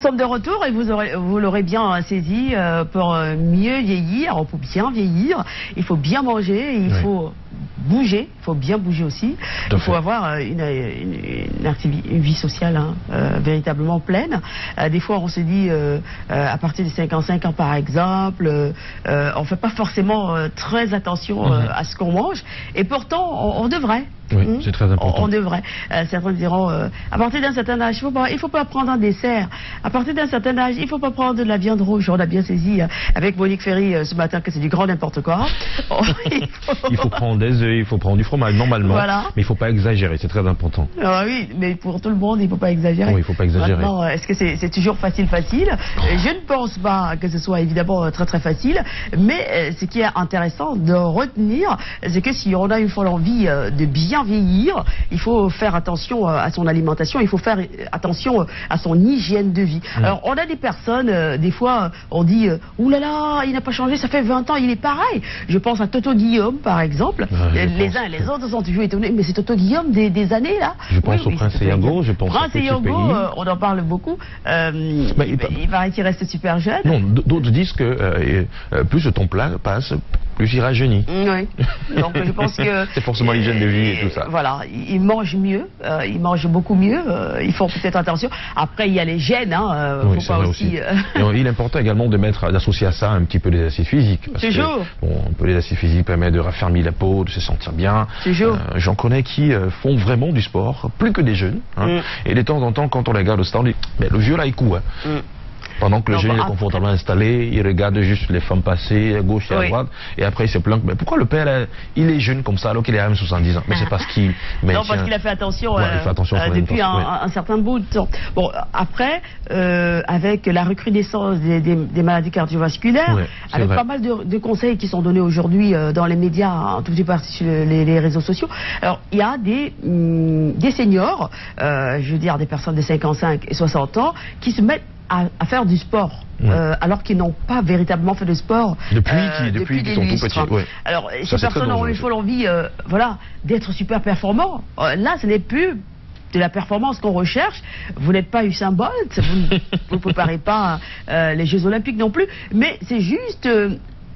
Nous sommes de retour et vous l'aurez bien saisi, pour mieux vieillir, il faut bien vieillir, il faut bien manger, il faut bouger, il faut bien bouger aussi, il faut avoir une vie sociale véritablement pleine. Des fois on se dit à partir de 55 ans par exemple, on ne fait pas forcément très attention à ce qu'on mange et pourtant on devrait. Oui, c'est très important. On devrait. Certains diront, à partir d'un certain âge, il faut pas prendre un dessert. À partir d'un certain âge, il faut pas prendre de la viande rouge. On a bien saisi avec Monique Ferry ce matin que c'est du grand n'importe quoi. Il faut prendre des œufs, il faut prendre du fromage normalement, voilà. Mais il faut pas exagérer, c'est très important. Ah oui, mais pour tout le monde, il faut pas exagérer. Oui, il faut pas exagérer. Maintenant, est-ce que c'est toujours facile? Je ne pense pas que ce soit évidemment très facile, mais ce qui est intéressant de retenir, c'est que si on a une fois l'envie de bien vieillir, il faut faire attention à son alimentation, il faut faire attention à son hygiène de vie. Alors on a des personnes, des fois on dit ouh là là, il n'a pas changé, ça fait 20 ans, il est pareil. Je pense à Toto Guillaume par exemple. Les uns et les autres sont toujours étonnés, mais c'est Toto Guillaume des années là. Je pense au Prince Yango, je pense Prince Yango, on en parle beaucoup. Il paraît qu'il reste super jeune. Non, d'autres disent que plus le temps passe, plus il rajeunit. Oui. Donc je pense que c'est forcément l'hygiène de vie et tout ça. Voilà, il mange mieux, il mange beaucoup mieux. Il faut peut-être attention. Après, il y a les gènes, oui, faut pas aussi. Et il est important également d'associer à ça un petit peu les acides physiques. Toujours. Un peu les acides physiques permettent de raffermir la peau, de se sentir bien. Toujours. J'en connais qui font vraiment du sport, plus que des jeunes. Et de temps en temps, quand on les regarde au stade, on dit, mais le vieux là, il court. Pendant que le jeune est confortablement installé, il regarde juste les femmes passer à gauche et à droite, et après il se plaint. Mais pourquoi le père, il est jeune comme ça alors qu'il est à même 70 ans? Mais c'est parce qu'il non, parce qu'il a fait attention, depuis un certain bout de temps. Bon, après, avec la recrudescence des maladies cardiovasculaires, avec pas mal de conseils qui sont donnés aujourd'hui dans les médias, en tout petit partie sur les réseaux sociaux. Alors, il y a des seniors, je veux dire des personnes de 55 et 60 ans, qui se mettent à faire du sport, alors qu'ils n'ont pas véritablement fait de sport depuis qu'ils sont tout petits. Alors ces personnes ont une fois l'envie d'être super performants. Là, ce n'est plus de la performance qu'on recherche. Vous n'êtes pas Usain Bolt, vous ne préparez pas les Jeux Olympiques non plus, mais c'est juste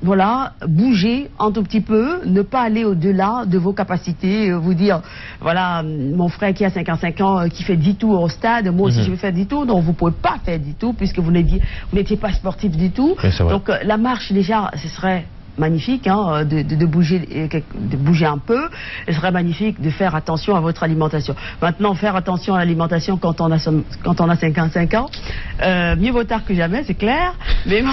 voilà, bouger un tout petit peu, ne pas aller au-delà de vos capacités, vous dire, voilà, mon frère qui a 55 ans, qui fait 10 tours au stade, moi aussi je vais faire 10 tours, donc vous ne pouvez pas faire 10 tours puisque vous n'étiez pas sportif du tout. Donc la marche déjà, ce serait magnifique de bouger un peu. Ce serait magnifique de faire attention à votre alimentation. Maintenant, faire attention à l'alimentation quand on a 55 ans, mieux vaut tard que jamais, c'est clair. Mais bon.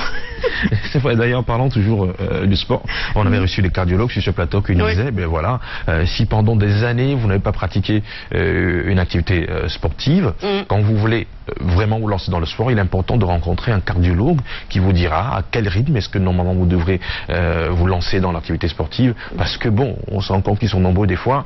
C'est vrai, d'ailleurs, parlant toujours du sport, on avait reçu des cardiologues sur ce plateau qui nous disaient, ben voilà, si pendant des années vous n'avez pas pratiqué une activité sportive, quand vous voulez vraiment vous lancer dans le sport, il est important de rencontrer un cardiologue qui vous dira à quel rythme est-ce que normalement vous devrez vous lancer dans l'activité sportive, parce que bon, on se rend compte qu'ils sont nombreux des fois,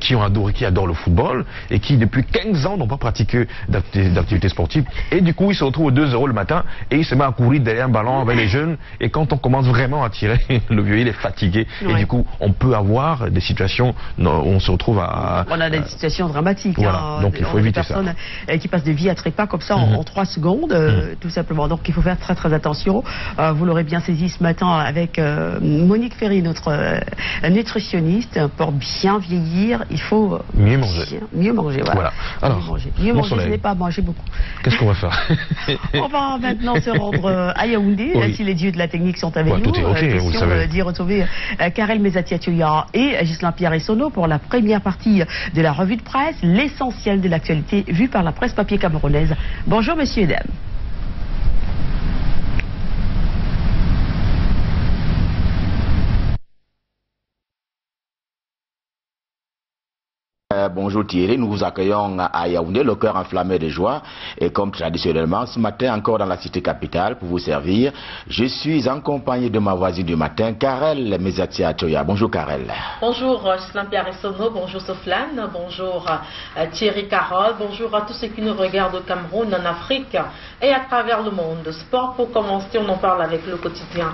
qui adorent le football et qui depuis 15 ans n'ont pas pratiqué d'activité sportive, et du coup ils se retrouvent au 2-0 le matin et ils se mettent à courir derrière un ballon avec les jeunes, et quand on commence vraiment à tirer, le vieux il est fatigué, et du coup on peut avoir des situations où on se retrouve on a des situations dramatiques, voilà, donc il faut éviter ça. Des personnes qui passent de vie à trépas comme ça en 3 secondes, tout simplement, donc il faut faire très attention. Vous l'aurez bien saisi ce matin avec Monique Ferry, notre nutritionniste. Pour bien vieillir, il faut mieux manger. Mieux manger, voilà. Alors, mieux manger, ce n'est pas manger beaucoup. Qu'est-ce qu'on va faire? On va maintenant se rendre à Yaoundé, si les dieux de la technique sont avec nous. Tout est ok, vous le savez. D'y retrouver Karel Mesatiatoya et Ghislain Pierre-Essonneau pour la première partie de la revue de presse, l'essentiel de l'actualité vue par la presse papier camerounaise. Bonjour messieurs et dames. Bonjour Thierry, nous vous accueillons à Yaoundé, le cœur enflammé de joie, et comme traditionnellement ce matin encore dans la cité capitale pour vous servir, je suis en compagnie de ma voisine du matin, Karel Mesatiatoya. Bonjour Karel. Bonjour Ghislain Pierre-Essonneau, bonjour Soflane, bonjour Thierry Carole, bonjour à tous ceux qui nous regardent au Cameroun, en Afrique et à travers le monde. Sport pour commencer, on en parle avec le quotidien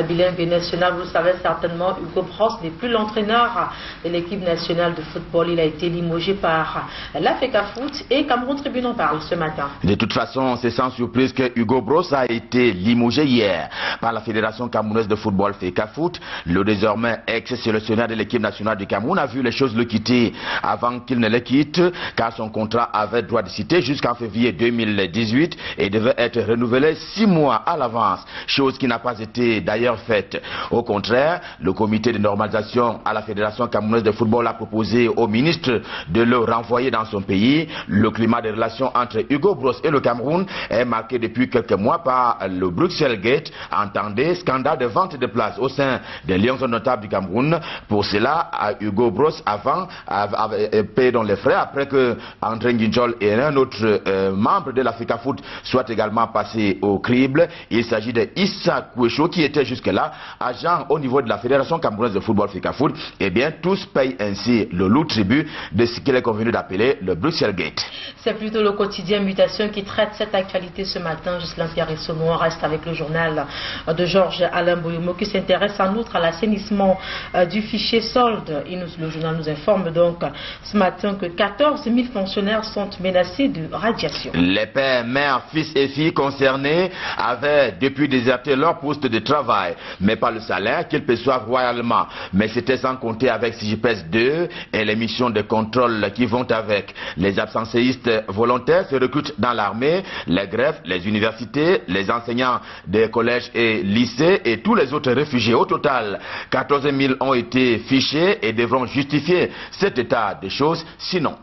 bilingue national. Vous le savez certainement, Hugo Bross n'est plus l'entraîneur de l'équipe nationale de football. Il a été limogé par la FECAFOOT et Cameroun Tribune en parle ce matin. De toute façon, c'est sans surprise que Hugo Bross a été limogé hier par la Fédération camerounaise de football FECAFOOT. Le désormais ex-sélectionneur de l'équipe nationale du Cameroun a vu les choses le quitter avant qu'il ne les quitte, car son contrat avait droit de citer jusqu'en février 2018 et devait être renouvelé 6 mois à l'avance, chose qui n'a pas été d'ailleurs faite. Au contraire, le comité de normalisation à la Fédération camerounaise de football a proposé au ministre de le renvoyer dans son pays. Le climat de relations entre Hugo Bross et le Cameroun est marqué depuis quelques mois par le Bruxelles Gate, entendez, scandale de vente de places au sein des Lions notables du Cameroun. Pour cela, Hugo Bross avait payé dans les frais après que André Nginjol et un autre membre de la FECAFOOT soient également passés au crible. Il s'agit de Issa Kouécho qui était jusque-là agent au niveau de la Fédération camerounaise de football FECAFOOT. Eh bien, tous payent ainsi le lourd tribut de ce qu'il est convenu d'appeler le Bruxelles Gate. C'est plutôt le quotidien Mutation qui traite cette actualité ce matin. Jocelyn Pierre Essonneau, on reste avec le journal de Georges Alain Boyomo qui s'intéresse en outre à l'assainissement du fichier solde. Le journal nous informe donc ce matin que 14 000 fonctionnaires sont menacés de radiation. Les pères, mères, fils et filles concernés avaient depuis déserté leur poste de travail, mais pas le salaire qu'ils perçoivent royalement. Mais c'était sans compter avec CIGPES 2 et les missions de contrôle qui vont avec. Les absentéistes volontaires se recrutent dans l'armée, les greffes, les universités, les enseignants des collèges et lycées et tous les autres réfugiés. Au total, 14 000 ont été fichés et devront justifier cet état de choses, sinon.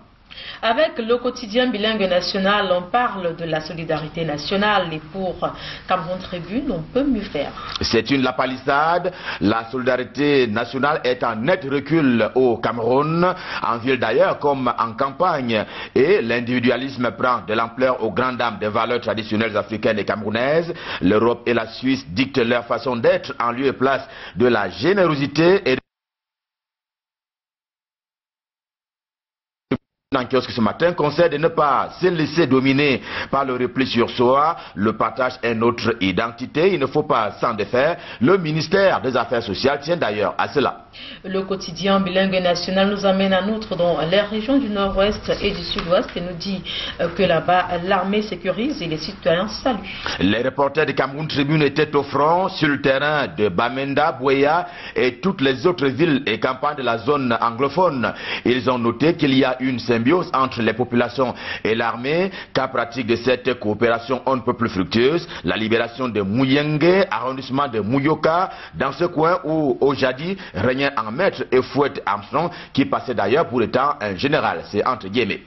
Avec le quotidien bilingue national, on parle de la solidarité nationale et pour Cameroun Tribune, on peut mieux faire. C'est la palissade. La solidarité nationale est en net recul au Cameroun, en ville d'ailleurs comme en campagne. Et l'individualisme prend de l'ampleur aux grandes dames des valeurs traditionnelles africaines et camerounaises. L'Europe et la Suisse dictent leur façon d'être en lieu et place de la générosité et en kiosque ce matin conseille de ne pas se laisser dominer par le repli sur soi. Le partage est notre identité, il ne faut pas s'en défaire. Le ministère des Affaires sociales tient d'ailleurs à cela. Le quotidien bilingue national nous amène en outre dans les régions du nord-ouest et du sud-ouest et nous dit que là-bas l'armée sécurise et les citoyens saluent. Les reporters de Cameroun Tribune étaient au front sur le terrain de Bamenda, Bouéa et toutes les autres villes et campagnes de la zone anglophone. Ils ont noté qu'il y a une symbiose entre les populations et l'armée, cas pratique de cette coopération on ne peut plus fructueuse, la libération de Mouyenge, arrondissement de Mouyoka, dans ce coin où au jadis régnait un maître et Fouette Armstrong, qui passait d'ailleurs pour étant un général, c'est entre guillemets.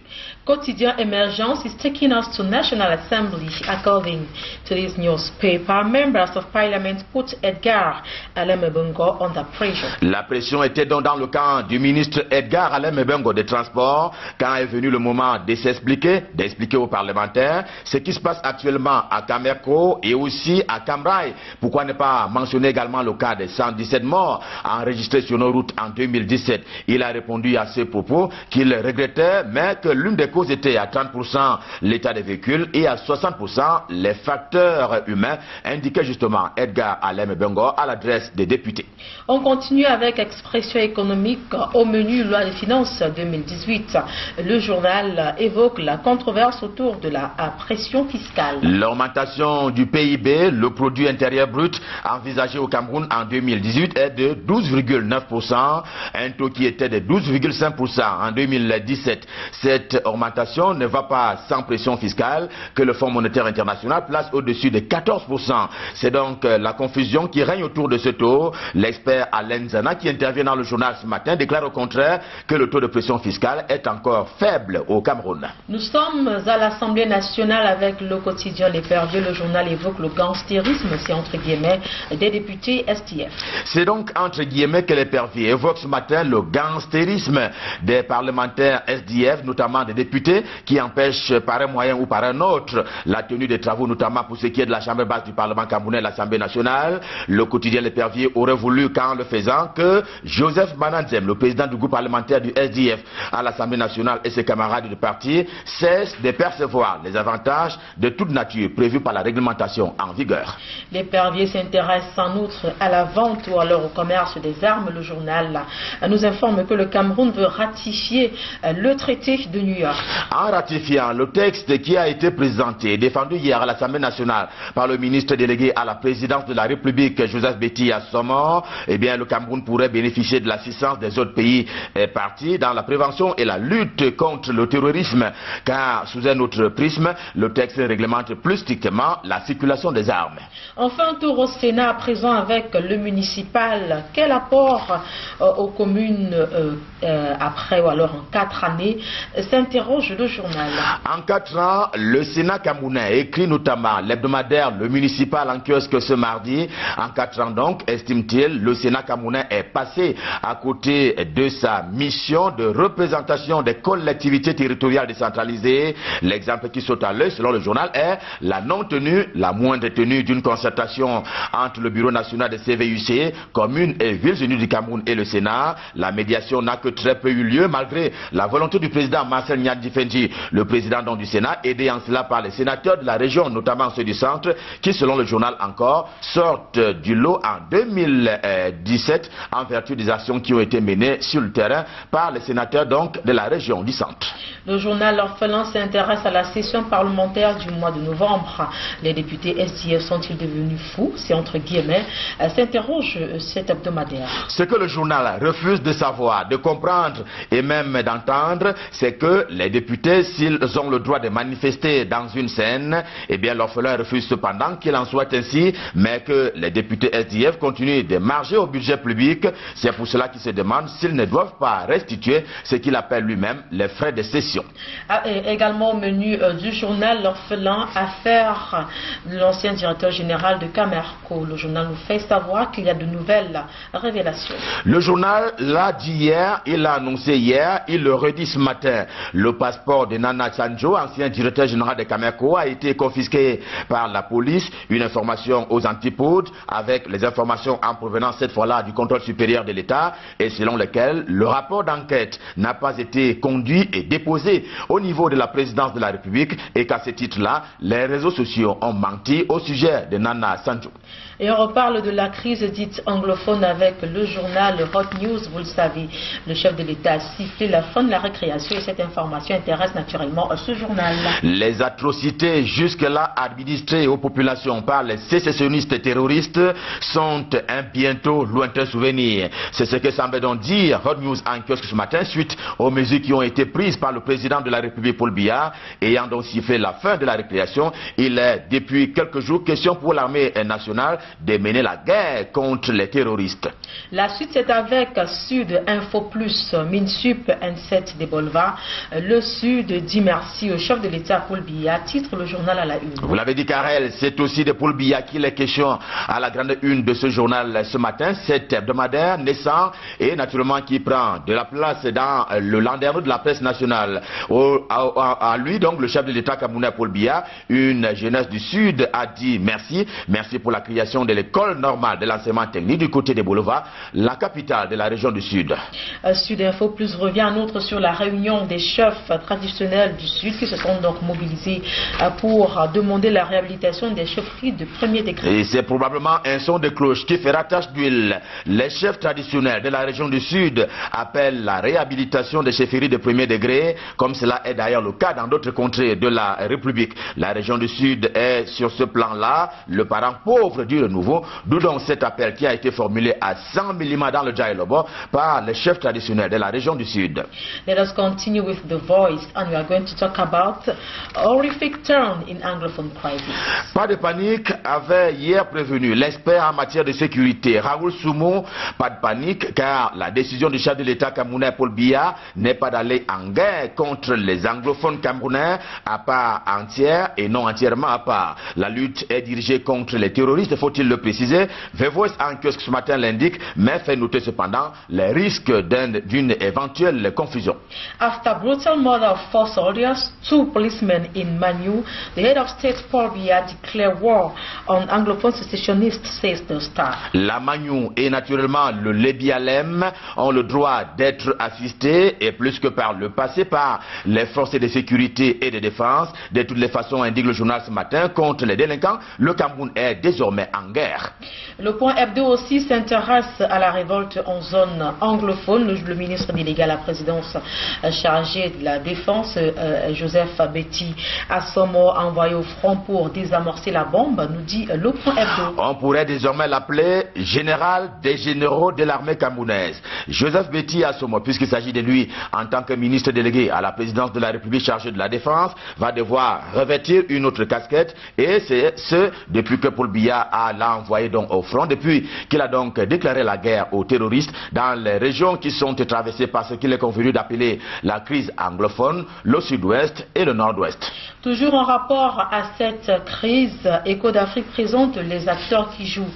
Quotidien Emergence is taking us to National Assembly. According to this newspaper, members of parliament put Edgar Alain-Mbengo under pressure. La pression était donc dans le camp du ministre Edgar Alain-Mbengo des Transports quand est venu le moment de s'expliquer, d'expliquer aux parlementaires ce qui se passe actuellement à Camerco et aussi à Camraï. Pourquoi ne pas mentionner également le cas des 117 morts enregistrés sur nos routes en 2017. Il a répondu à ces propos qu'il regrettait, mais que l'une des causes était à 30% l'état des véhicules et à 60% les facteurs humains, indiquait justement Edgar Alain-Mbengo à l'adresse des députés. On continue avec Expression économique au menu loi des finances 2018. Le journal évoque la controverse autour de la pression fiscale. L'augmentation du PIB, le produit intérieur brut, envisagé au Cameroun en 2018 est de 12,9%, un taux qui était de 12,5% en 2017. Cette augmentation ne va pas sans pression fiscale que le Fonds monétaire international place au-dessus de 14%. C'est donc la confusion qui règne autour de ce taux. L'expert Alain Zana, qui intervient dans le journal ce matin, déclare au contraire que le taux de pression fiscale est encore faible au Cameroun. Nous sommes à l'Assemblée nationale avec le quotidien L'Épervier. Le journal évoque le gangstérisme, c'est entre guillemets, des députés SDF. C'est donc entre guillemets que L'Épervier évoque ce matin le gangstérisme des parlementaires SDF, notamment des députés qui empêchent par un moyen ou par un autre la tenue des travaux, notamment pour ce qui est de la chambre basse du Parlement camerounais, l'Assemblée nationale, le quotidien L'Épervier aurait voulu, qu'en le faisant, que Joseph Mananzem, le président du groupe parlementaire du SDF à l'Assemblée nationale et ses camarades de parti, cessent de percevoir les avantages de toute nature prévus par la réglementation en vigueur. L'Épervier s'intéresse en outre à la vente ou alors au commerce des armes. Le journal nous informe que le Cameroun veut ratifier le traité de New York. En ratifiant le texte qui a été présenté et défendu hier à l'Assemblée nationale par le ministre délégué à la présidence de la République, Joseph Betty Assomo, eh bien, le Cameroun pourrait bénéficier de l'assistance des autres pays partis dans la prévention et la lutte contre le terrorisme, car sous un autre prisme, le texte réglemente plus strictement la circulation des armes. Enfin, un tour au Sénat à présent avec le municipal. Quel apport aux communes après ou alors en 4 années, s'interroge le journal. En 4 ans, le Sénat camerounais écrit notamment l'hebdomadaire Le Municipal en kiosque ce mardi. En 4 ans donc, estime-t-il, le Sénat camerounais est passé à côté de sa mission de représentation des collectivités territoriales décentralisées. L'exemple qui saute à l'œil selon le journal est la non-tenue, la moindre tenue d'une concertation entre le Bureau national des CVUC, communes et villes unies du Cameroun et le Sénat. La médiation n'a que très peu eu lieu malgré la volonté du président Marcel Nyadi Fenji, le président donc du Sénat, aidé en cela par les sénateurs de la région, notamment ceux du centre, qui selon le journal encore, sortent du lot en 2017 en vertu des actions qui ont été menées sur le terrain par les sénateurs donc de la région du centre. Le journal L'Orphelin s'intéresse à la session parlementaire du mois de novembre. Les députés SDF sont-ils devenus fous? C'est entre guillemets, s'interroge cet hebdomadaire. Ce que le journal refuse de savoir, de comprendre et même d'entendre, c'est que les députés, s'ils ont le droit de manifester dans une scène, eh bien l'Orphelin refuse cependant qu'il en soit ainsi, mais que les députés SDF continuent de marger au budget public. C'est pour cela qu'il se demande s'ils ne doivent pas restituer ce qu'il appelle lui-même les frais de session. Également au menu du journal L'Orphelin, affaire de l'ancien directeur général de Camerco. Le journal nous fait savoir qu'il y a de nouvelles révélations. Le journal l'a dit hier, il l'a annoncé hier, il le redit ce matin. Le passeport de Nana Sanjo, ancien directeur général de Camerco, a été confisqué par la police. Une information aux antipodes avec les informations en provenance cette fois-là du contrôle supérieur de l'État et selon lesquelles le rapport d'enquête n'a pas été conduit et déposé au niveau de la présidence de la République et qu'à ce titre-là, les réseaux sociaux ont menti au sujet de Nana Sanjo. Et on reparle de la crise dite anglophone avec le journal Hot News. Vous le savez, le chef de l'État a sifflé la fin de la récréation et cette information intéresse naturellement ce journal. Les atrocités jusque-là administrées aux populations par les sécessionnistes terroristes sont un bientôt lointain souvenir. C'est ce que semble donc dire Hot News en kiosque ce matin suite aux mesures qui ont été prises par le président de la République Paul Biya. Ayant donc sifflé la fin de la récréation, il est depuis quelques jours question pour l'armée nationale de mener la guerre contre les terroristes. La suite c'est avec Sud Info Plus, Minsup N7 des Bolva. Le Sud dit merci au chef de l'État Paul Biya, titre le journal à la une. Vous l'avez dit Karel, c'est aussi de Paul Biya qu'il est question à la grande une de ce journal ce matin, cet hebdomadaire naissant et naturellement qui prend de la place dans le landerneau de la presse nationale. À lui donc le chef de l'État camerounais Paul Biya, une jeunesse du Sud a dit merci, merci pour la création de l'école normale de l'enseignement technique du côté de Bolova, la capitale de la région du Sud. Sud Info Plus revient en outre sur la réunion des chefs traditionnels du Sud qui se sont donc mobilisés pour demander la réhabilitation des chefferies de premier degré. Et c'est probablement un son de cloche qui fera tache d'huile. Les chefs traditionnels de la région du Sud appellent la réhabilitation des chefferies de premier degré, comme cela est d'ailleurs le cas dans d'autres contrées de la République. La région du Sud est sur ce plan-là le parent pauvre du renouveau, d'où donc cet appel qui a été formulé à 100 millimètres dans le Djaïlobo par les chefs traditionnels de la région du Sud. Let us continue with The Voice and we are going to talk about horrific turn in Anglophone crisis. Pas de panique avait hier prévenu l'expert en matière de sécurité Raoul Soumou. Pas de panique car la décision du chef de l'État camerounais Paul Biya n'est pas d'aller en guerre contre les anglophones camerounais à part entière et non entièrement à part. La lutte est dirigée contre les terroristes, faut-il le préciser. The Voice en kiosque ce matin l'indique, mais fait noter cependant les risques d'une éventuelle confusion. After brutal murder of 4 soldiers, 2 policemen in Manu, the head of state Paul Biya declare war on Anglophone secessionists, says the Star. La Magnou et naturellement le Lébialem ont le droit d'être assistés et plus que par le passé par les forces de sécurité et de défense. De toutes les façons, indique le journal ce matin, contre les délinquants, le Cameroun est désormais en guerre. Le point hebdo aussi s'intéresse à la révolte en zone anglophone. Le ministre délégué à la présidence chargé de la défense, Joseph Betty Assomo, envoyé au front pour désamorcer la bombe, nous dit le point hebdo. On pourrait désormais l'appeler général des généraux de l'armée camerounaise. Joseph Betty Assomo, puisqu'il s'agit de lui en tant que ministre délégué à la présidence de la République chargé de la défense, va devoir revêtir une autre casquette, et c'est ce depuis que Paul Biya l'a envoyé donc au front, depuis qu'il a donc déclaré la guerre aux terroristes dans les régions qui sont traversées par ce qu'il est convenu d'appeler la crise anglophone, le sud-ouest et le nord-ouest. Toujours en rapport à cette crise, Écho d'Afrique présente les acteurs qui jouent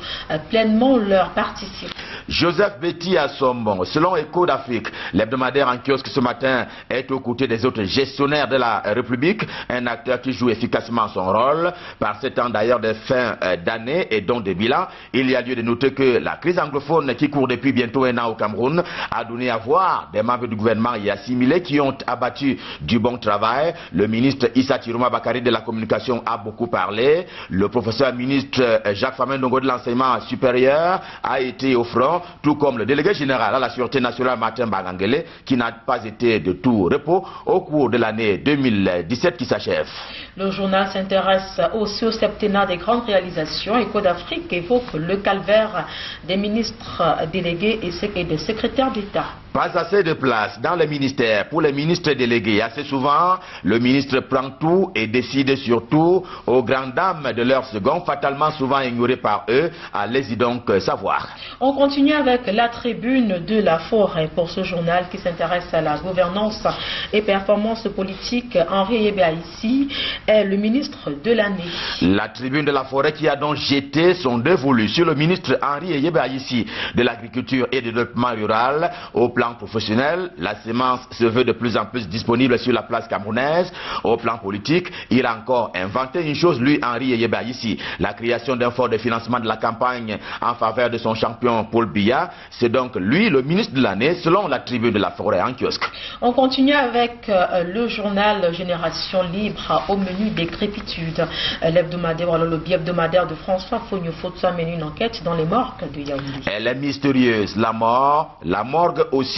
pleinement leur partition. Joseph Betty Assomo, selon Écho d'Afrique, l'hebdomadaire en kiosque ce matin est aux côtés des autres gestionnaires de la République, un acteur qui joue efficacement son rôle. Par ce temps d'ailleurs de fin d'année et donc des bilans, il y a lieu de noter que la crise anglophone qui court depuis bientôt un an au Cameroun a donné à voir des membres du gouvernement y assimilés qui ont abattu du bon travail. Le ministre Issa Chiroma Bakari de la communication a beaucoup parlé. Le professeur ministre Jacques Famin Ndongo de l'enseignement supérieur a été au front, tout comme le délégué général à la sûreté nationale Martin Bangangele, qui n'a pas été de tout repos au cours de l'année 2017 qui s'achève. Le journal s'intéresse aussi au septennat des grandes réalisations. Écho d'Afrique évoque le calvaire des ministres délégués et des secrétaires d'État. Pas assez de place dans les ministères pour les ministres délégués. Assez souvent, le ministre prend tout et décide sur tout aux grandes dames de leur second, fatalement souvent ignorées par eux. Allez-y donc savoir. On continue avec la tribune de la forêt pour ce journal qui s'intéresse à la gouvernance et performance politique. Henri Yébéaïssi est le ministre de l'année. La tribune de la forêt qui a donc jeté son dévolu sur le ministre Henri Yébéaïssi de l'agriculture et du développement rural. Au plan professionnel, la semence se veut de plus en plus disponible sur la place camerounaise. Au plan politique, il a encore inventé une chose, lui, Henri Yébéaïssi, la création d'un fonds de financement de la campagne en faveur de son champion Paul Biya. C'est donc lui le ministre de l'année, selon la tribune de la forêt en kiosque. On continue avec le journal Génération Libre au menu décrépitude. L'hebdomadaire, le bi-hebdomadaire de François Fogno-Fotso a mené une enquête dans les morgues de Yaoundé. Elle est mystérieuse, la mort, la morgue aussi.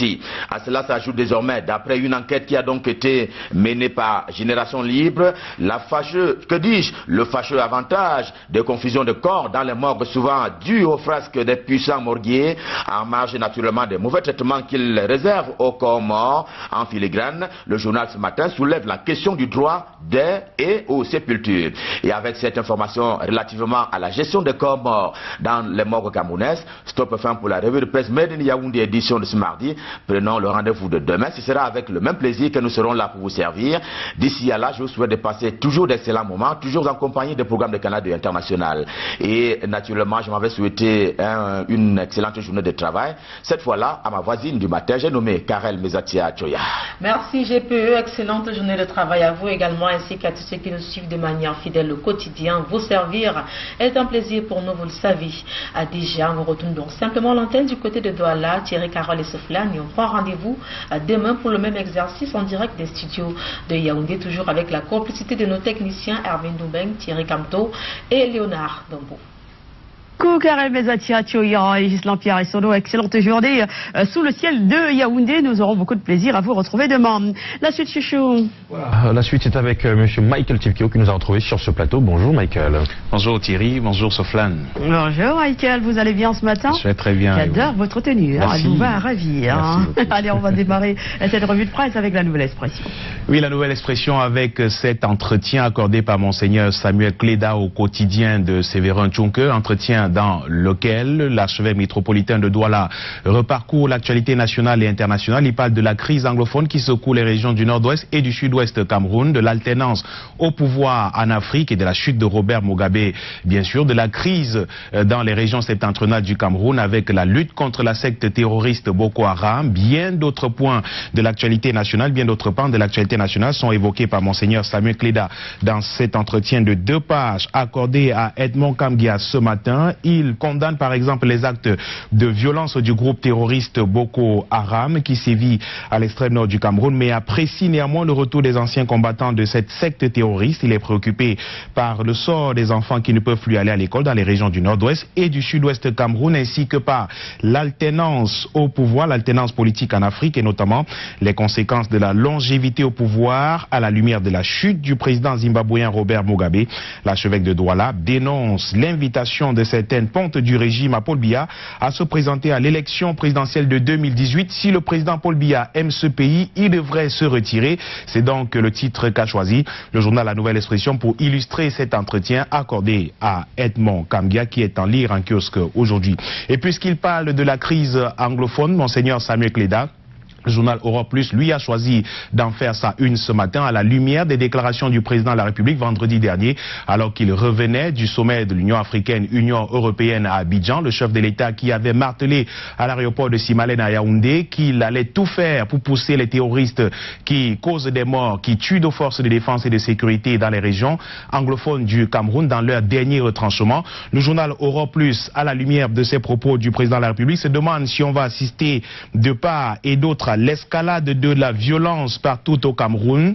À cela s'ajoute désormais, d'après une enquête qui a donc été menée par Génération Libre, le fâcheux avantage de confusion de corps dans les morgues, souvent dû aux frasques des puissants morguiers, en marge naturellement des mauvais traitements qu'ils réservent aux corps morts. En filigrane, le journal ce matin soulève la question du droit des et aux sépultures. Et avec cette information relativement à la gestion des corps morts dans les morgues camerounaises, stop fin pour la revue de presse Made in Yaoundé édition de ce mardi. Prenons le rendez-vous de demain. Ce sera avec le même plaisir que nous serons là pour vous servir. D'ici à là, je vous souhaite de passer toujours d'excellents moments, toujours en compagnie des programmes de Canal International. Et naturellement, je m'avais souhaité une excellente journée de travail. Cette fois-là, à ma voisine du matin, j'ai nommé Karel Mezatia Choya. Merci GPE, excellente journée de travail à vous également, ainsi qu'à tous ceux qui nous suivent de manière fidèle au quotidien. Vous servir est un plaisir pour nous, vous le savez. Déjà, on retourne donc simplement l'antenne du côté de Douala, Thierry Carole et Soflane. Et on prend rendez-vous demain pour le même exercice en direct des studios de Yaoundé, toujours avec la complicité de nos techniciens Erwin Doubeng, Thierry Camto et Léonard Dombo. Karel Mezatia Choya et Gislain Pierre et Sono, excellente journée sous le ciel de Yaoundé. Nous aurons beaucoup de plaisir à vous retrouver demain. La suite, Chouchou. Voilà, la suite est avec monsieur Michael Tipkio qui nous a retrouvés sur ce plateau. Bonjour Michael. Bonjour Thierry, bonjour Soflane. Bonjour Michael, vous allez bien ce matin? Je vais très bien. J'adore votre tenue, hein, elle vous va ravir. Hein. Allez, on va démarrer cette revue de presse avec la Nouvelle Expression. Oui, la Nouvelle Expression avec cet entretien accordé par Monseigneur Samuel Cléda au quotidien de Séverin Tchonke, entretien entretien dans lequel l'archevêque métropolitain de Douala reparcourt l'actualité nationale et internationale. Il parle de la crise anglophone qui secoue les régions du nord-ouest et du sud-ouest Cameroun, de l'alternance au pouvoir en Afrique et de la chute de Robert Mugabe, bien sûr, de la crise dans les régions septentrionales du Cameroun avec la lutte contre la secte terroriste Boko Haram. Bien d'autres points de l'actualité nationale, bien d'autres pans de l'actualité nationale sont évoqués par Monseigneur Samuel Kleda dans cet entretien de 2 pages accordé à Edmond Kamgia ce matin. Il condamne par exemple les actes de violence du groupe terroriste Boko Haram qui sévit à l'extrême nord du Cameroun, mais apprécie néanmoins le retour des anciens combattants de cette secte terroriste. Il est préoccupé par le sort des enfants qui ne peuvent plus aller à l'école dans les régions du nord-ouest et du sud-ouest Cameroun, ainsi que par l'alternance au pouvoir, l'alternance politique en Afrique et notamment les conséquences de la longévité au pouvoir à la lumière de la chute du président zimbabwéen Robert Mugabe. L'archevêque de Douala dénonce l'invitation de certaines pontes du régime à Paul Biya à se présenter à l'élection présidentielle de 2018. Si le président Paul Biya aime ce pays, il devrait se retirer. C'est donc le titre qu'a choisi le journal La Nouvelle Expression pour illustrer cet entretien accordé à Edmond Kamgia qui est en lire en kiosque aujourd'hui. Et puisqu'il parle de la crise anglophone, Monseigneur Samuel Kleda, le journal Europe Plus, lui, a choisi d'en faire sa une ce matin à la lumière des déclarations du président de la République vendredi dernier, alors qu'il revenait du sommet de l'Union africaine, Union européenne à Abidjan. Le chef de l'État qui avait martelé à l'aéroport de Simalène à Yaoundé qu'il allait tout faire pour pousser les terroristes qui causent des morts, qui tuent nos forces de défense et de sécurité dans les régions anglophones du Cameroun dans leur dernier retranchement. Le journal Europe Plus, à la lumière de ces propos du président de la République, se demande si on va assister de part et d'autre à l'escalade de la violence partout au Cameroun.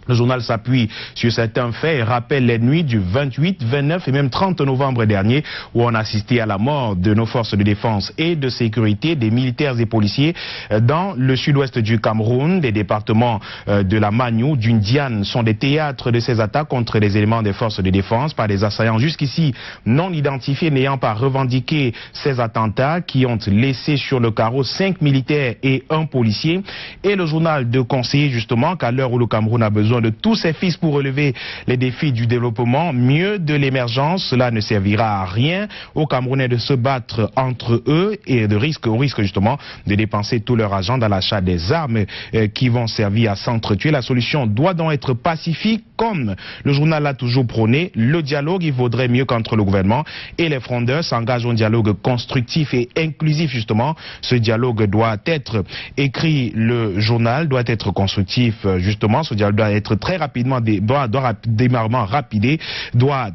Le journal s'appuie sur certains faits et rappelle les nuits du 28, 29 et même 30 novembre dernier où on a assisté à la mort de nos forces de défense et de sécurité, des militaires et policiers dans le sud-ouest du Cameroun. Des départements de la Magnou, du Ndiane sont des théâtres de ces attaques contre les éléments des forces de défense par des assaillants jusqu'ici non identifiés n'ayant pas revendiqué ces attentats qui ont laissé sur le carreau 5 militaires et 1 policier. Et le journal de conseiller justement qu'à l'heure où le Cameroun a besoin de tous ses fils pour relever les défis du développement, mieux de l'émergence, cela ne servira à rien aux Camerounais de se battre entre eux et au risque justement de dépenser tout leur argent dans l'achat des armes qui vont servir à s'entretuer. La solution doit donc être pacifique, comme le journal l'a toujours prôné. Le dialogue, il vaudrait mieux qu'entre le gouvernement et les frondeurs s'engagent en dialogue constructif et inclusif justement. Ce dialogue doit être écrit, le journal doit être constructif justement, ce dialogue doit être très rapidement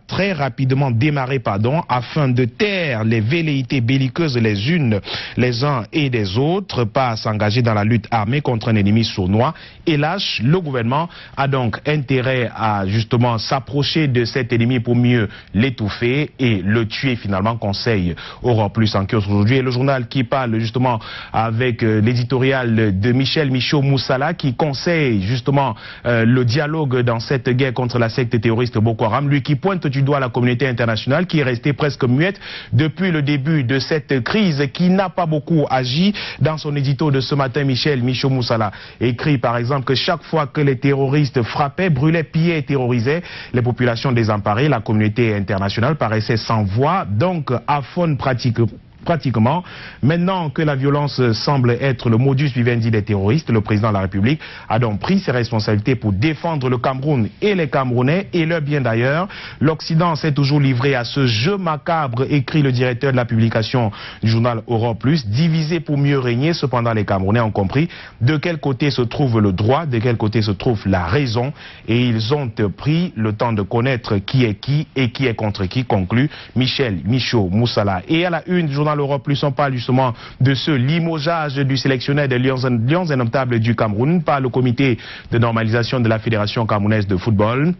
très rapidement démarrer afin de taire les velléités belliqueuses les uns et des autres, pas s'engager dans la lutte armée contre un ennemi sournois et lâche. Le gouvernement a donc intérêt à justement s'approcher de cet ennemi pour mieux l'étouffer et le tuer finalement, conseille Europe Plus en kiosque aujourd'hui. Et le journal qui parle justement avec l'éditorial de Michel Michaud-Moussala qui conseille justement le dialogue dans cette guerre contre la secte terroriste Boko Haram, lui qui pointe du doigt la communauté internationale qui est restée presque muette depuis le début de cette crise, qui n'a pas beaucoup agi. Dans son édito de ce matin, Michel Michaud-Moussala écrit par exemple que chaque fois que les terroristes frappaient, brûlaient, pillaient et terrorisaient les populations désemparées, la communauté internationale paraissait sans voix, donc aphone pratiquement. Maintenant que la violence semble être le modus vivendi des terroristes, le président de la République a donc pris ses responsabilités pour défendre le Cameroun et les Camerounais et leur bien d'ailleurs. L'Occident s'est toujours livré à ce jeu macabre, écrit le directeur de la publication du journal Europe Plus, divisé pour mieux régner. Cependant, les Camerounais ont compris de quel côté se trouve le droit, de quel côté se trouve la raison, et ils ont pris le temps de connaître qui est qui et qui est contre qui, conclut Michel Michaud-Moussala. Et à la une du journal Europe Plus, on parle justement de ce limogeage du sélectionneur des Lions indomptables du Cameroun par le comité de normalisation de la Fédération camerounaise de football.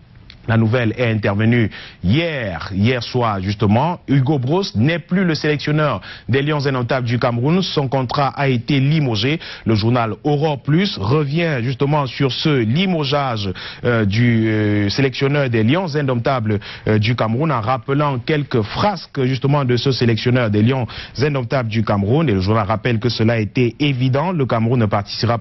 La nouvelle est intervenue hier soir justement. Hugo Broos n'est plus le sélectionneur des Lions indomptables du Cameroun. Son contrat a été limogé. Le journal Europe Plus revient justement sur ce limogeage du sélectionneur des Lions indomptables du Cameroun en rappelant quelques frasques justement de ce sélectionneur des Lions indomptables du Cameroun. Et le journal rappelle que cela a été évident. Le Cameroun ne participera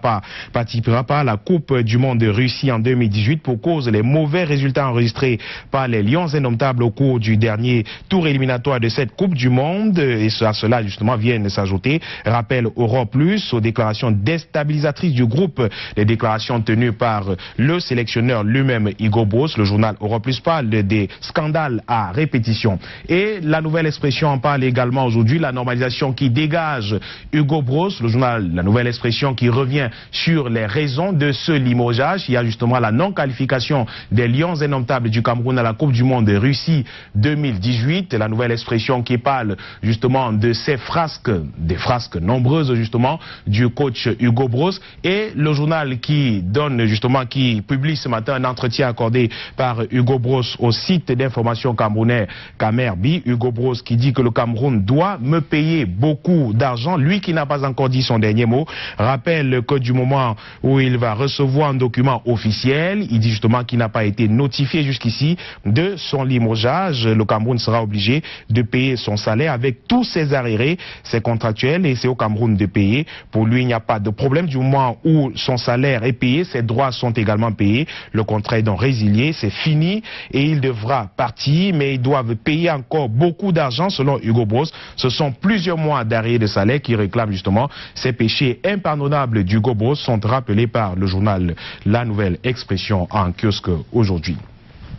pas à la Coupe du Monde de Russie en 2018 pour cause des mauvais résultats enregistrés par les Lions indomptables au cours du dernier tour éliminatoire de cette Coupe du Monde. Et à cela, justement, viennent s'ajouter rappel Europe+, aux déclarations déstabilisatrices du groupe, les déclarations tenues par le sélectionneur lui-même, Hugo Broos. Le journal Europe+ parle des scandales à répétition. Et la nouvelle expression en parle également aujourd'hui, la normalisation qui dégage Hugo Broos. Le journal La Nouvelle Expression qui revient sur les raisons de ce limogeage. Il y a justement la non-qualification des Lions indomptables du Cameroun à la Coupe du Monde de Russie 2018. La Nouvelle Expression qui parle justement de ces frasques, des frasques nombreuses justement du coach Hugo Broos. Et le journal qui donne justement, qui publie ce matin un entretien accordé par Hugo Broos au site d'information camerounais Camerbi. Hugo Broos qui dit que le Cameroun doit me payer beaucoup d'argent. Lui qui n'a pas encore dit son dernier mot, rappelle que du moment où il va recevoir un document officiel, il dit justement qu'il n'a pas été notifié jusqu'ici de son limogeage. Le Cameroun sera obligé de payer son salaire avec tous ses arriérés. C'est contractuel et c'est au Cameroun de payer. Pour lui, il n'y a pas de problème du moment où son salaire est payé, ses droits sont également payés. Le contrat est donc résilié, c'est fini et il devra partir, mais ils doivent payer encore beaucoup d'argent selon Hugo Broos. Ce sont plusieurs mois d'arriérés de salaire qui réclament justement ces péchés impardonnables d'Hugo Broos sont rappelés par le journal La Nouvelle Expression en kiosque aujourd'hui.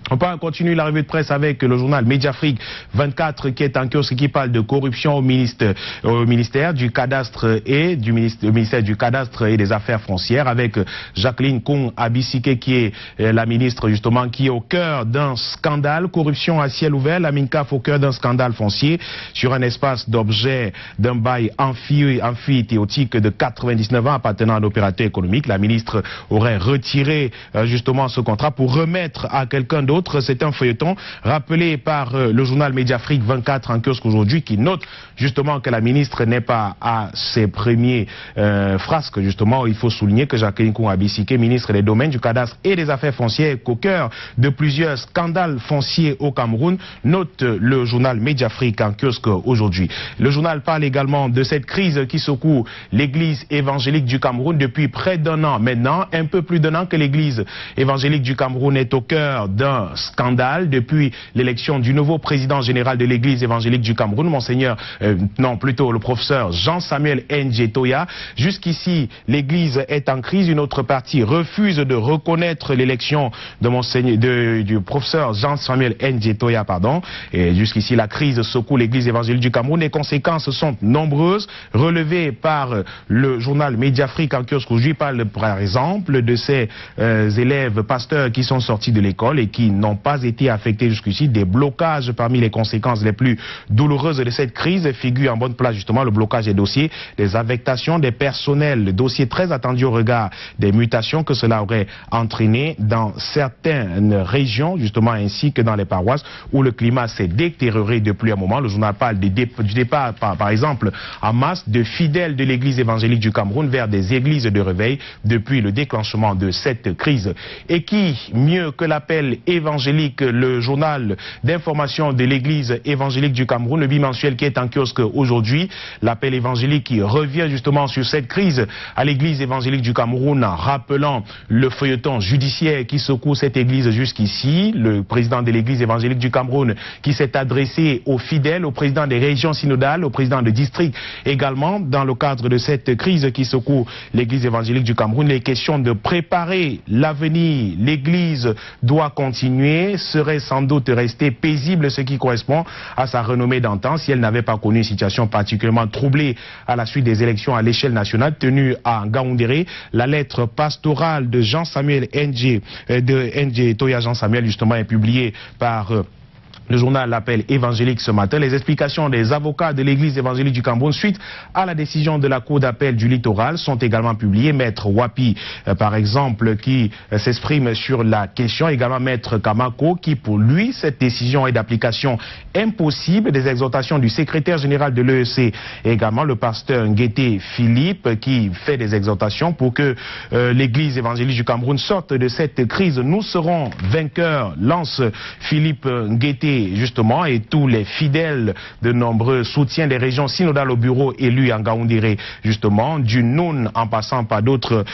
On peut continuer la revue de presse avec le journal Mediafrique 24 qui est en kiosque qui parle de corruption au ministère du cadastre et ministère du cadastre et des affaires foncières avec Jacqueline Kung Abisike qui est la ministre justement qui est au cœur d'un scandale corruption à ciel ouvert. La MINCAF au cœur d'un scandale foncier sur un espace d'objet d'un bail amphithéotique de 99 ans appartenant à un opérateur économique. La ministre aurait retiré justement ce contrat pour remettre à quelqu'un d'autre. C'est un feuilleton rappelé par le journal Mediafrique 24 en kiosque aujourd'hui qui note justement que la ministre n'est pas à ses premiers frasques. Justement, il faut souligner que Jacqueline Kung Abisike, ministre des Domaines, du Cadastre et des Affaires foncières, est au cœur de plusieurs scandales fonciers au Cameroun, note le journal Mediafrique en kiosque aujourd'hui. Le journal parle également de cette crise qui secoue l'église évangélique du Cameroun depuis près d'un an maintenant, un peu plus d'un an que l'église évangélique du Cameroun est au cœur d'un scandale depuis l'élection du nouveau président général de l'église évangélique du Cameroun, le professeur Jean-Samuel Ndje Toya. Jusqu'ici, l'église est en crise. Une autre partie refuse de reconnaître l'élection de du professeur Jean-Samuel Ndje Toya, Et jusqu'ici, la crise secoue l'église évangélique du Cameroun. Les conséquences sont nombreuses, relevées par le journal Mediafrique en kiosque aujourd'hui. Parle par exemple de ces élèves pasteurs qui sont sortis de l'école et qui n'ont pas été affectés jusqu'ici. Des blocages parmi les conséquences les plus douloureuses de cette crise figure en bonne place justement le blocage des dossiers, des affectations des personnels, le dossier très attendu au regard des mutations que cela aurait entraîné dans certaines régions justement ainsi que dans les paroisses où le climat s'est détérioré depuis un moment. Le journal parle du départ par exemple en masse de fidèles de l'église évangélique du Cameroun vers des églises de réveil depuis le déclenchement de cette crise. Et qui, mieux que l'appel évangélique, le journal d'information de l'église évangélique du Cameroun, le bimensuel qui est en kiosque aujourd'hui, l'appel évangélique qui revient justement sur cette crise à l'église évangélique du Cameroun en rappelant le feuilleton judiciaire qui secoue cette église jusqu'ici. Le président de l'église évangélique du Cameroun qui s'est adressé aux fidèles, au président des régions synodales, au président de district également dans le cadre de cette crise qui secoue l'église évangélique du Cameroun. Les questions de préparer l'avenir, l'église doit continuer, serait sans doute rester paisible, ce qui correspond à sa renommée d'antan si elle n'avait pas connu une situation particulièrement troublée à la suite des élections à l'échelle nationale tenues à Ngaoundéré. La lettre pastorale de Jean-Samuel Ndje Toya Jean-Samuel justement est publiée par le journal L'Appel évangélique ce matin. Les explications des avocats de l'église évangélique du Cameroun suite à la décision de la cour d'appel du littoral sont également publiées. Maître Wapi, par exemple, qui s'exprime sur la question. Également Maître Kamako, qui pour lui, cette décision est d'application impossible. Des exhortations du secrétaire général de l'EEC. Également le pasteur Nguété Philippe, qui fait des exhortations pour que l'église évangélique du Cameroun sorte de cette crise. Nous serons vainqueurs, lance Philippe Nguété et justement, et tous les fidèles de nombreux soutiens des régions synodales au bureau élu en Ngaoundéré, justement, du Noun en passant par d'autres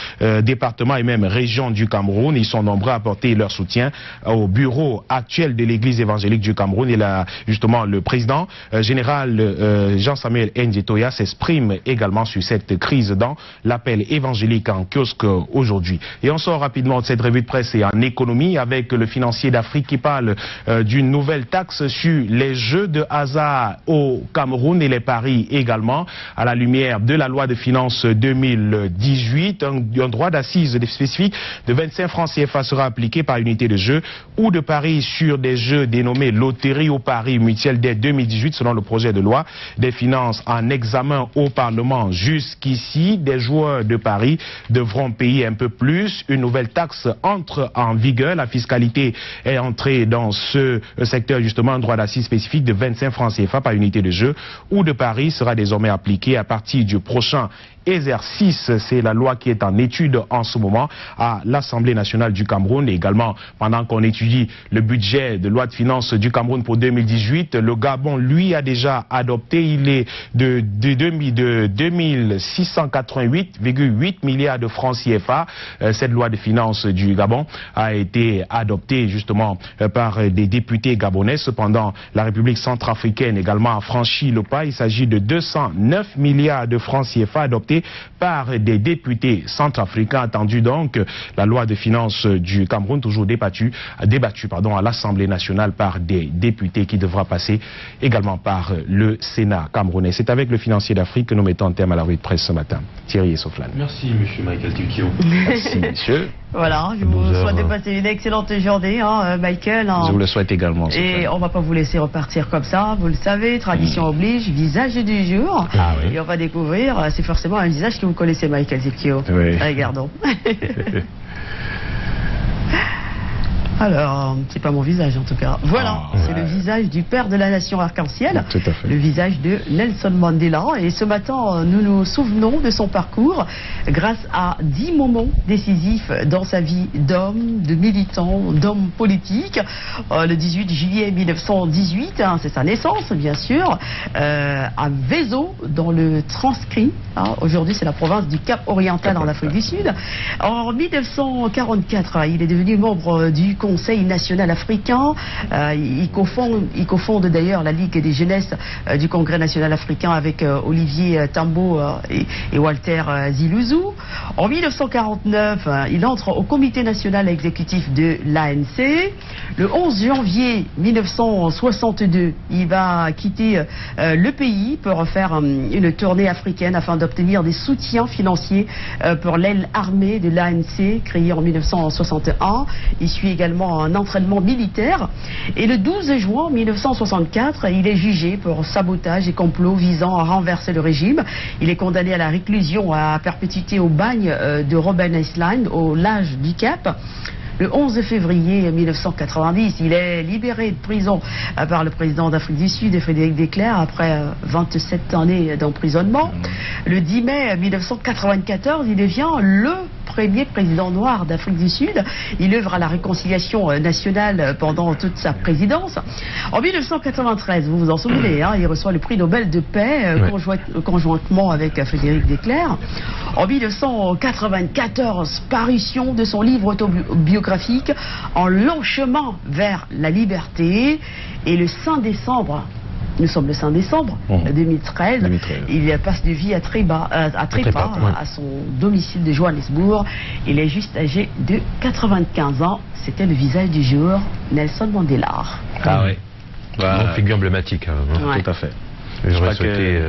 départements et même régions du Cameroun. Ils sont nombreux à apporter leur soutien au bureau actuel de l'église évangélique du Cameroun. Et là, justement, le président général Jean-Samuel Ndjetoya s'exprime également sur cette crise dans l'appel évangélique en kiosque aujourd'hui. Et on sort rapidement de cette revue de presse et en économie avec le financier d'Afrique qui parle d'une nouvelle taxe sur les jeux de hasard au Cameroun et les paris également à la lumière de la loi de finances 2018. Un droit d'assise spécifique de 25 francs CFA sera appliqué par unité de jeu ou de paris sur des jeux dénommés loterie ou paris mutuels dès 2018 selon le projet de loi des finances en examen au Parlement. Jusqu'ici, des joueurs de paris devront payer un peu plus. Une nouvelle taxe entre en vigueur. La fiscalité est entrée dans ce secteur justement. Un droit d'assise spécifique de 25 francs CFA par unité de jeu ou de paris sera désormais appliqué à partir du prochain exercice. C'est la loi qui est en étude en ce moment à l'Assemblée nationale du Cameroun. Et également, pendant qu'on étudie le budget de loi de finances du Cameroun pour 2018, le Gabon, lui, a déjà adopté, il est de 2688,8 milliards de francs CFA. Cette loi de finances du Gabon a été adoptée justement par des députés gabonais. Cependant, la République centrafricaine également a franchi le pas. Il s'agit de 209 milliards de francs CFA adoptés par des députés centrafricains. Attendu donc la loi de finances du Cameroun, toujours débattue à l'Assemblée nationale par des députés qui devra passer également par le Sénat camerounais. C'est avec le financier d'Afrique que nous mettons un terme à la revue de presse ce matin. Thierry Soflan. Merci monsieur Michael Tilkio. Merci monsieur. Voilà, je vous souhaite de passer une excellente journée, Michael. Je vous le souhaite également. Et on ne va pas vous laisser repartir comme ça, vous le savez, tradition oblige, visage du jour. Ah, oui. Et on va découvrir, c'est forcément un visage que vous connaissez, Michael Tilkio. Oui. Regardons. Alors, c'est pas mon visage en tout cas. Voilà, c'est le visage du père de la nation arc-en-ciel, tout à fait. Le visage de Nelson Mandela. Et ce matin, nous nous souvenons de son parcours grâce à 10 moments décisifs dans sa vie d'homme, de militant, d'homme politique. Le 18 juillet 1918, c'est sa naissance bien sûr, à Vezo dans le Transcrit. Aujourd'hui, c'est la province du Cap Oriental en Afrique du Sud. En 1944, il est devenu membre du Conseil national africain. Il cofonde d'ailleurs la Ligue des jeunesses du Congrès national africain avec Olivier Tambo et Walter Zilouzou. En 1949, il entre au comité national exécutif de l'ANC. Le 11 janvier 1962, il va quitter le pays pour faire une tournée africaine afin d'obtenir des soutiens financiers pour l'aile armée de l'ANC créée en 1961. Il suit également un entraînement militaire. Et le 12 juin 1964, il est jugé pour sabotage et complot visant à renverser le régime. Il est condamné à la réclusion à perpétuité au bagne de Robben Island, au large du Cap. Le 11 février 1990, il est libéré de prison par le président d'Afrique du Sud, Frédéric de Klerk, après 27 années d'emprisonnement. Le 10 mai 1994, il devient le premier président noir d'Afrique du Sud. Il œuvre à la réconciliation nationale pendant toute sa présidence. En 1993, vous vous en souvenez, il reçoit le prix Nobel de paix conjointement avec Frédéric de Klerk. En 1994, parution de son livre autobiographique En long chemin vers la liberté. Et le 5 décembre, nous sommes le 5 décembre 2013, il passe de vie à Trépas, à son domicile de Johannesburg. Il est juste âgé de 95 ans. C'était le visage du jour, Nelson Mandela. Ah oui, une figure emblématique. Tout à fait. J'aurais souhaité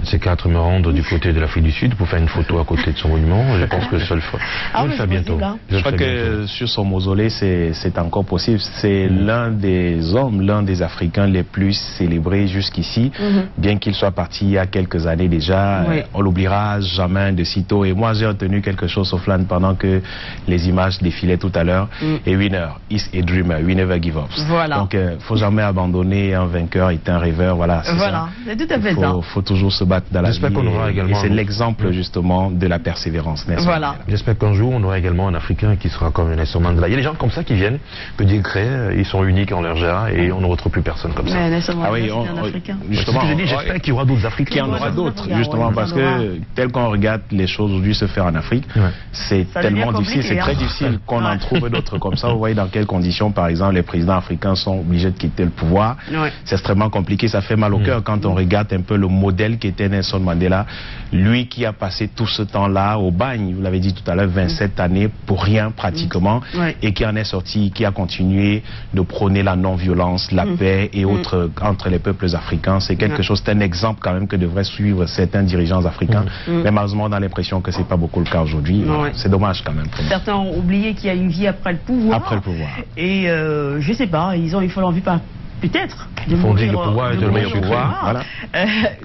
ces 4 me rendre du côté de l'Afrique du Sud pour faire une photo à côté de son monument. Je pense que ça le fera. Je vais le faire bientôt. Je crois que sur son mausolée, c'est encore possible. C'est l'un des hommes, l'un des Africains les plus célébrés jusqu'ici. Bien qu'il soit parti il y a quelques années déjà, on l'oubliera jamais de sitôt. Et moi, j'ai retenu quelque chose au flanc pendant que les images défilaient tout à l'heure. Et winner is a dreamer, we never give up. Voilà. Donc, faut jamais abandonner. Un vainqueur est un rêveur. Voilà. Voilà. c'est tout à fait ça. Il faut toujours se battre dans la vie. J'espère qu'on aura également... Et c'est l'exemple justement de la persévérance. Voilà. J'espère qu'un jour on aura également un Africain qui sera comme Nelson Mandela. Il y a des gens comme ça qui viennent, que Dieu crée, ils sont uniques en leur genre et on ne retrouve plus personne comme ça. Mais Nelson Mandela, oui, c'est un Africain. Justement, j'espère qu'il y aura d'autres Africains. Qu'il y en aura d'autres, justement, parce que tel qu'on regarde les choses aujourd'hui se faire en Afrique, c'est tellement difficile, c'est très difficile qu'on en trouve d'autres comme ça. Vous voyez dans quelles conditions, par exemple, les présidents africains sont obligés de quitter le pouvoir. C'est extrêmement compliqué, ça fait mal au cœur quand on regarde un peu le modèle qui était Nelson Mandela, lui qui a passé tout ce temps-là au bagne, vous l'avez dit tout à l'heure, 27 années pour rien pratiquement, et qui en est sorti, qui a continué de prôner la non-violence, la paix et autres entre les peuples africains. C'est quelque chose, c'est un exemple quand même que devraient suivre certains dirigeants africains, mais malheureusement on a l'impression que c'est pas beaucoup le cas aujourd'hui. C'est dommage quand même. Certains ont oublié qu'il y a une vie après le pouvoir. Après le pouvoir. Et je sais pas, il faut l'envie pas. Peut-être. Il faut dire que le pouvoir est tellement sucré. Voilà.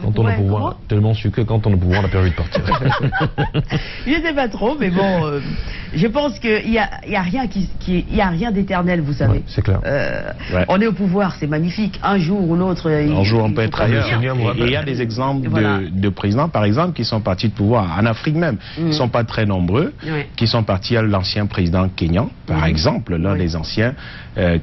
Quand on a le pouvoir, tellement sucré, quand on a le pouvoir, on a plus envie de partir. Je ne sais pas trop, mais bon, je pense qu'il n'y a rien d'éternel, vous savez. Ouais, c'est clair. On est au pouvoir, c'est magnifique. Un jour ou l'autre, un jour on peut être ailleurs. Et il y a des exemples de présidents, par exemple, qui sont partis de pouvoir en Afrique même. Ils ne sont pas très nombreux, qui sont partis à l'ancien président kényan, par exemple, l'un des anciens,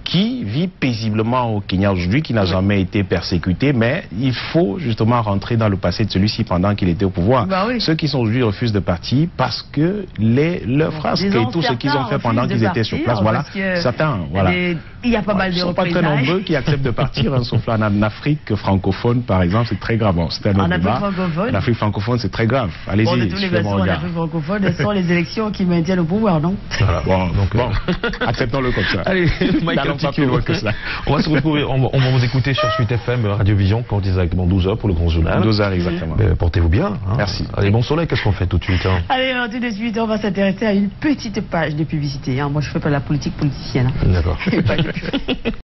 qui vit paisiblement au Kenya aujourd'hui, qui n'a jamais été persécuté, mais il faut justement rentrer dans le passé de celui-ci pendant qu'il était au pouvoir. Ceux qui sont aujourd'hui refusent de partir parce que leurs frasques et tout ce qu'ils ont fait pendant qu'ils étaient sur place, voilà, certains, voilà. Il y a pas mal de Ils ne sont pas très nombreux qui acceptent de partir, sauf là en Afrique francophone, par exemple, c'est très grave. Bon, en Afrique francophone, c'est très grave. Allez-y. Bon, de toutes les façons, en Afrique francophone, ce sont les élections qui maintiennent au pouvoir, non? Voilà. Bon, acceptons-le comme ça. Allez, Michael Tikio, on va se retrouver, on va vous écouter sur Suite FM, Radio Vision, quand il est exactement 12h pour le grand journal. 12h exactement. Portez-vous bien. Hein. Merci. Allez, bon soleil, qu'est-ce qu'on fait tout de suite Allez, alors, tout de suite, on va s'intéresser à une petite page de publicité. Moi, je ne fais pas la politique politicienne. D'accord.